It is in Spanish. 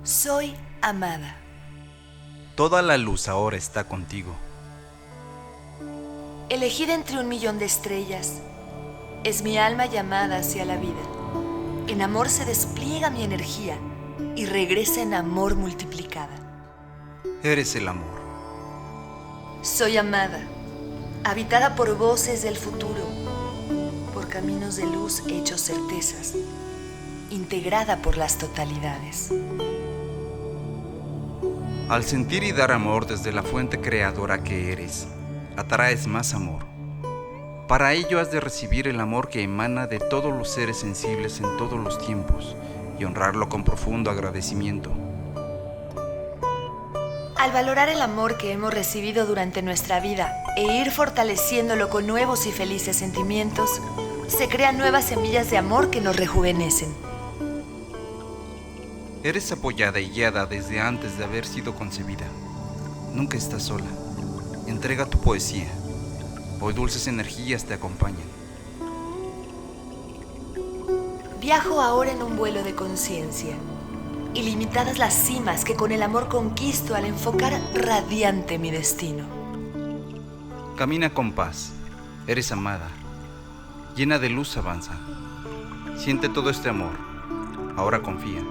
Soy amada. Toda la luz ahora está contigo. Elegida entre 1.000.000 de estrellas, es mi alma llamada hacia la vida. En amor se despliega mi energía y regresa en amor multiplicada. Eres el amor. Soy amada, habitada por voces del futuro, por caminos de luz hechos certezas, integrada por las totalidades. Al sentir y dar amor desde la fuente creadora que eres, atraes más amor. Para ello has de recibir el amor que emana de todos los seres sensibles en todos los tiempos y honrarlo con profundo agradecimiento. Al valorar el amor que hemos recibido durante nuestra vida e ir fortaleciéndolo con nuevos y felices sentimientos, se crean nuevas semillas de amor que nos rejuvenecen. Eres apoyada y guiada desde antes de haber sido concebida. Nunca estás sola. Entrega tu poesía. Hoy dulces energías te acompañan. Viajo ahora en un vuelo de conciencia. Ilimitadas las cimas que con el amor conquisto al enfocar radiante mi destino. Camina con paz. Eres amada. Llena de luz avanza. Siente todo este amor. Ahora confía.